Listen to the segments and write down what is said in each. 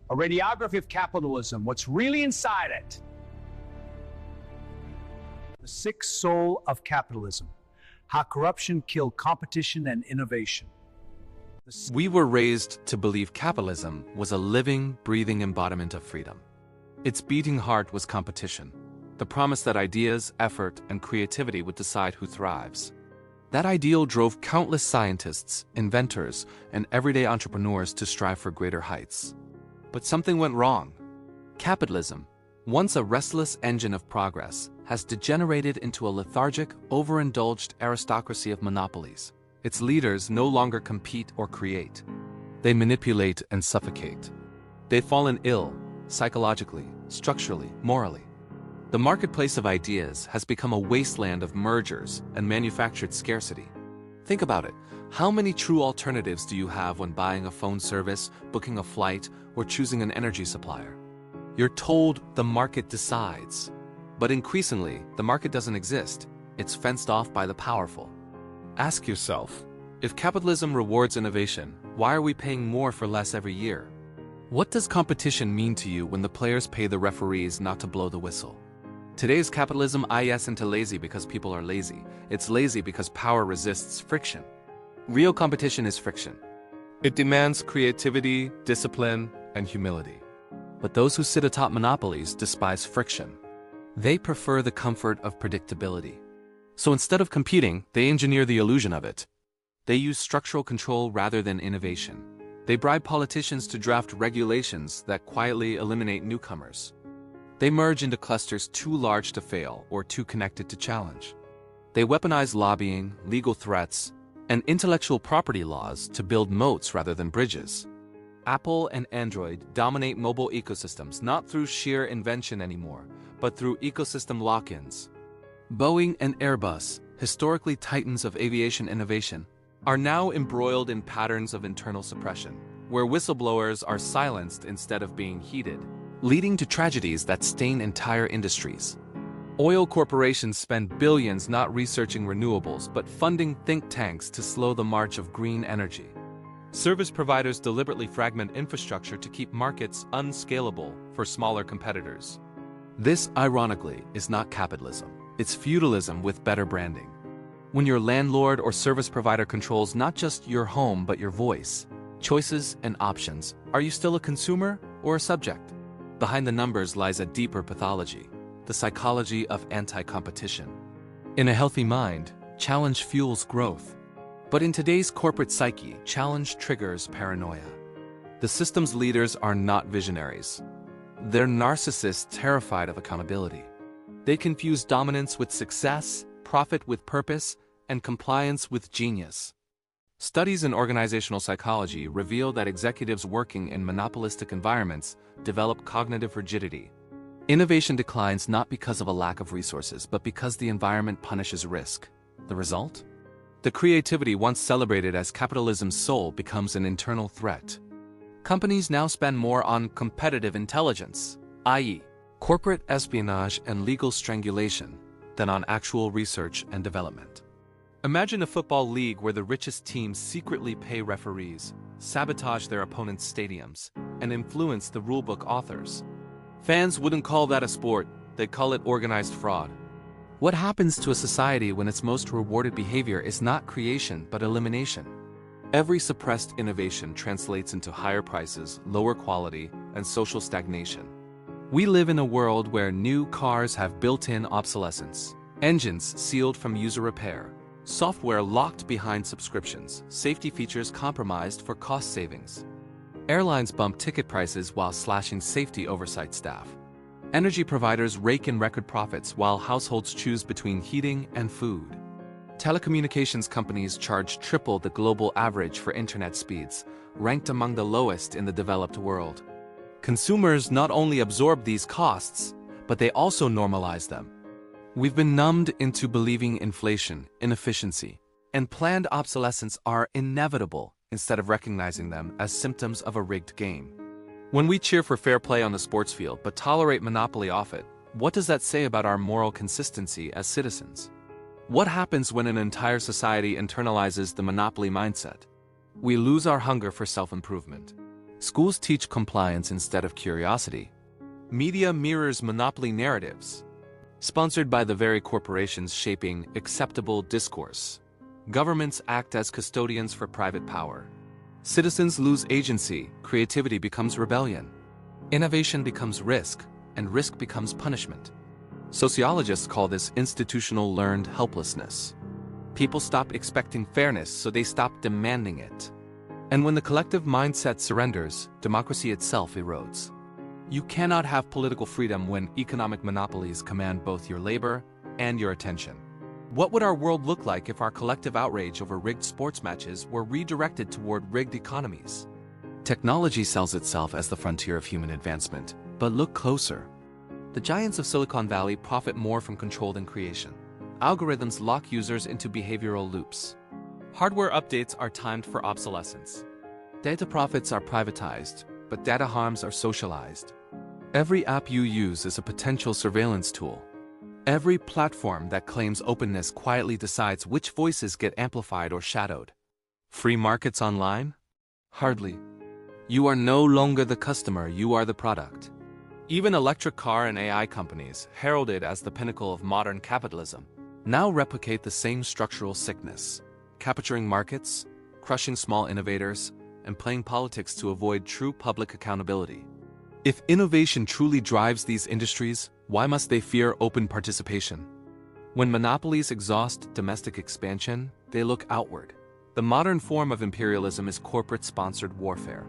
A radiography of capitalism, what's really inside it. The sick soul of capitalism, how corruption killed competition and innovation. We were raised to believe capitalism was a living, breathing embodiment of freedom. Its beating heart was competition, the promise that ideas, effort, and creativity would decide who thrives. That ideal drove countless scientists, inventors, and everyday entrepreneurs to strive for greater heights. But something went wrong. Capitalism, once a restless engine of progress, has degenerated into a lethargic, overindulged aristocracy of monopolies. Its leaders no longer compete or create. They manipulate and suffocate. They've fallen ill, psychologically, structurally, morally. The marketplace of ideas has become a wasteland of mergers and manufactured scarcity. Think about it. How many true alternatives do you have when buying a phone service, booking a flight, or choosing an energy supplier? You're told the market decides. But increasingly, the market doesn't exist. It's fenced off by the powerful. Ask yourself, if capitalism rewards innovation, why are we paying more for less every year? What does competition mean to you when the players pay the referees not to blow the whistle? Today's capitalism isn't lazy because people are lazy. It's lazy because power resists friction. Real competition is friction. It demands creativity, discipline, and humility. But those who sit atop monopolies despise friction. They prefer the comfort of predictability. So instead of competing, they engineer the illusion of it. They use structural control rather than innovation. They bribe politicians to draft regulations that quietly eliminate newcomers. They merge into clusters too large to fail or too connected to challenge. They weaponize lobbying, legal threats, and intellectual property laws to build moats rather than bridges. Apple and Android dominate mobile ecosystems not through sheer invention anymore, but through ecosystem lock-ins. Boeing and Airbus, historically titans of aviation innovation, are now embroiled in patterns of internal suppression, where whistleblowers are silenced instead of being heeded, leading to tragedies that stain entire industries. Oil corporations spend billions not researching renewables but funding think tanks to slow the march of green energy. Service providers deliberately fragment infrastructure to keep markets unscalable for smaller competitors. This, ironically, is not capitalism. It's feudalism with better branding. When your landlord or service provider controls not just your home but your voice, choices, and options, are you still a consumer or a subject? Behind the numbers lies a deeper pathology, the psychology of anti-competition. In a healthy mind, challenge fuels growth. But in today's corporate psyche, challenge triggers paranoia. The system's leaders are not visionaries. They're narcissists terrified of accountability. They confuse dominance with success, profit with purpose, and compliance with genius. Studies in organizational psychology reveal that executives working in monopolistic environments develop cognitive rigidity. Innovation declines not because of a lack of resources, but because the environment punishes risk. The result? The creativity once celebrated as capitalism's soul becomes an internal threat. Companies now spend more on competitive intelligence, i.e., corporate espionage and legal strangulation, than on actual research and development. Imagine a football league where the richest teams secretly pay referees, sabotage their opponents' stadiums, and influence the rulebook authors. Fans wouldn't call that a sport, they'd call it organized fraud. What happens to a society when its most rewarded behavior is not creation but elimination? Every suppressed innovation translates into higher prices, lower quality, and social stagnation. We live in a world where new cars have built-in obsolescence, engines sealed from user repair, software locked behind subscriptions, safety features compromised for cost savings. Airlines bump ticket prices while slashing safety oversight staff. Energy providers rake in record profits while households choose between heating and food. Telecommunications companies charge triple the global average for internet speeds, ranked among the lowest in the developed world. Consumers not only absorb these costs, but they also normalize them. We've been numbed into believing inflation, inefficiency, and planned obsolescence are inevitable instead of recognizing them as symptoms of a rigged game. When we cheer for fair play on the sports field but tolerate monopoly off it, what does that say about our moral consistency as citizens? What happens when an entire society internalizes the monopoly mindset? We lose our hunger for self-improvement. Schools teach compliance instead of curiosity. Media mirrors monopoly narratives, sponsored by the very corporations shaping acceptable discourse. Governments act as custodians for private power. Citizens lose agency, creativity becomes rebellion. Innovation becomes risk, and risk becomes punishment. Sociologists call this institutional learned helplessness. People stop expecting fairness, so they stop demanding it. And when the collective mindset surrenders, democracy itself erodes. You cannot have political freedom when economic monopolies command both your labor and your attention. What would our world look like if our collective outrage over rigged sports matches were redirected toward rigged economies? Technology sells itself as the frontier of human advancement, but look closer. The giants of Silicon Valley profit more from control than creation. Algorithms lock users into behavioral loops. Hardware updates are timed for obsolescence. Data profits are privatized, but data harms are socialized. Every app you use is a potential surveillance tool. Every platform that claims openness quietly decides which voices get amplified or shadowed. Free markets online? Hardly. You are no longer the customer, you are the product. Even electric car and AI companies, heralded as the pinnacle of modern capitalism, now replicate the same structural sickness, capturing markets, crushing small innovators, and playing politics to avoid true public accountability. If innovation truly drives these industries, why must they fear open participation? When monopolies exhaust domestic expansion, they look outward. The modern form of imperialism is corporate-sponsored warfare.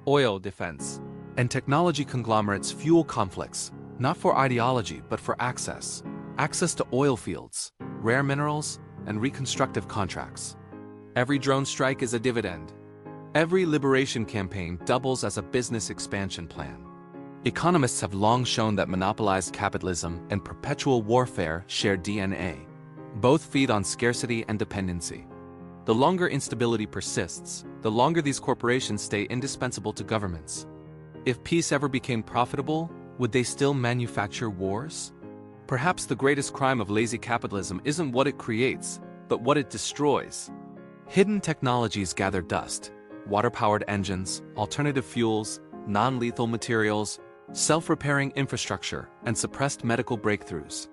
Oil defense and technology conglomerates fuel conflicts, not for ideology but for access. Access to oil fields, rare minerals, and reconstructive contracts. Every drone strike is a dividend. Every liberation campaign doubles as a business expansion plan. Economists have long shown that monopolized capitalism and perpetual warfare share DNA. Both feed on scarcity and dependency. The longer instability persists, the longer these corporations stay indispensable to governments. If peace ever became profitable, would they still manufacture wars? Perhaps the greatest crime of lazy capitalism isn't what it creates, but what it destroys. Hidden technologies gather dust. Water-powered engines, alternative fuels, non-lethal materials, self-repairing infrastructure, and suppressed medical breakthroughs.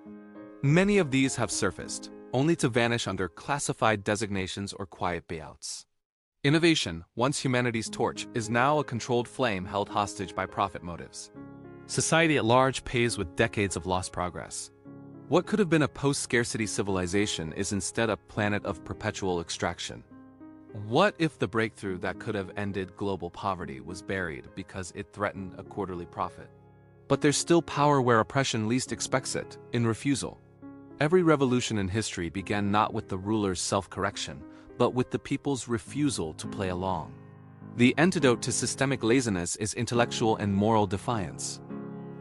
Many of these have surfaced, only to vanish under classified designations or quiet payouts. Innovation, once humanity's torch, is now a controlled flame held hostage by profit motives. Society at large pays with decades of lost progress. What could have been a post-scarcity civilization is instead a planet of perpetual extraction. What if the breakthrough that could have ended global poverty was buried because it threatened a quarterly profit? But there's still power where oppression least expects it, in refusal. Every revolution in history began not with the ruler's self-correction, but with the people's refusal to play along. The antidote to systemic laziness is intellectual and moral defiance.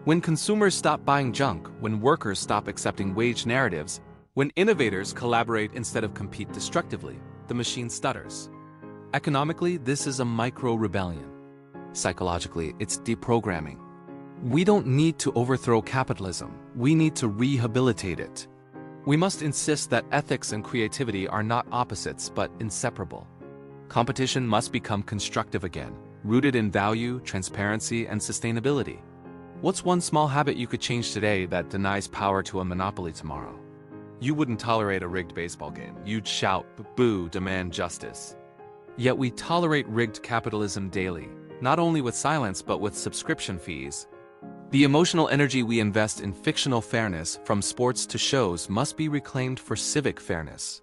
When consumers stop buying junk, when workers stop accepting wage narratives, when innovators collaborate instead of compete destructively, the machine stutters. Economically, this is a micro-rebellion. Psychologically, it's deprogramming. We don't need to overthrow capitalism, we need to rehabilitate it. We must insist that ethics and creativity are not opposites but inseparable. Competition must become constructive again, rooted in value, transparency, and sustainability. What's one small habit you could change today that denies power to a monopoly tomorrow? You wouldn't tolerate a rigged baseball game. You'd shout, boo, demand justice. Yet we tolerate rigged capitalism daily, not only with silence but with subscription fees. The emotional energy we invest in fictional fairness, from sports to shows, must be reclaimed for civic fairness.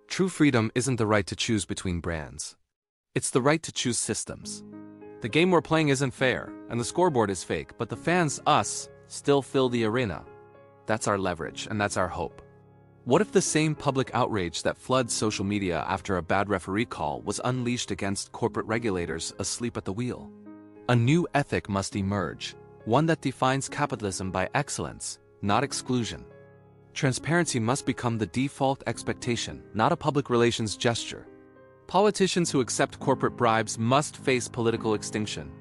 True freedom isn't the right to choose between brands. It's the right to choose systems. The game we're playing isn't fair, and the scoreboard is fake, but the fans, us, still fill the arena. That's our leverage, and that's our hope. What if the same public outrage that floods social media after a bad referee call was unleashed against corporate regulators asleep at the wheel? A new ethic must emerge, one that defines capitalism by excellence, not exclusion. Transparency must become the default expectation, not a public relations gesture. Politicians who accept corporate bribes must face political extinction.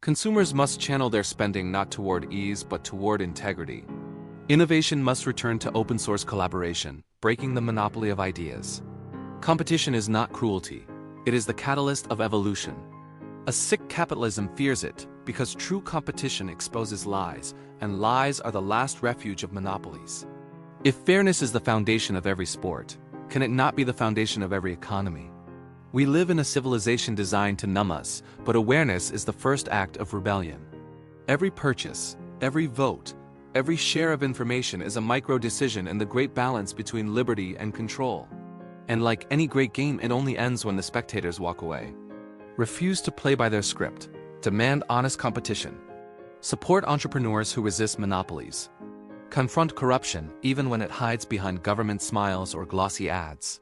Consumers must channel their spending not toward ease but toward integrity. Innovation must return to open-source collaboration, breaking the monopoly of ideas. Competition is not cruelty. It is the catalyst of evolution. A sick capitalism fears it because true competition exposes lies, and lies are the last refuge of monopolies. If fairness is the foundation of every sport, can it not be the foundation of every economy? We live in a civilization designed to numb us, but awareness is the first act of rebellion. Every purchase, every vote, every share of information is a micro-decision in the great balance between liberty and control. And like any great game, it only ends when the spectators walk away. Refuse to play by their script. Demand honest competition. Support entrepreneurs who resist monopolies. Confront corruption even when it hides behind government smiles or glossy ads.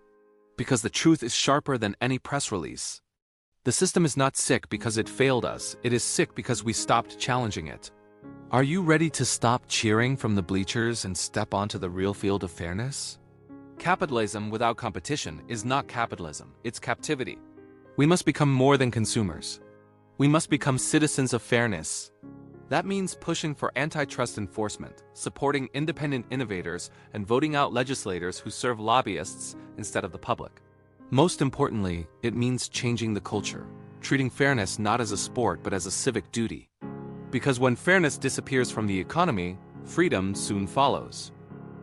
Because the truth is sharper than any press release. The system is not sick because it failed us, it is sick because we stopped challenging it. Are you ready to stop cheering from the bleachers and step onto the real field of fairness? Capitalism without competition is not capitalism, it's captivity. We must become more than consumers. We must become citizens of fairness. That means pushing for antitrust enforcement, supporting independent innovators, and voting out legislators who serve lobbyists instead of the public. Most importantly, it means changing the culture, treating fairness not as a sport but as a civic duty. Because when fairness disappears from the economy, freedom soon follows.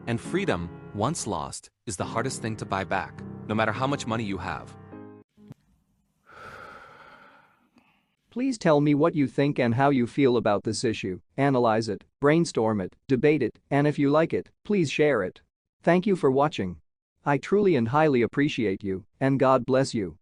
And freedom, once lost, is the hardest thing to buy back, no matter how much money you have. Please tell me what you think and how you feel about this issue. Analyze it, brainstorm it, debate it, and if you like it, please share it. Thank you for watching. I truly and highly appreciate you, and God bless you.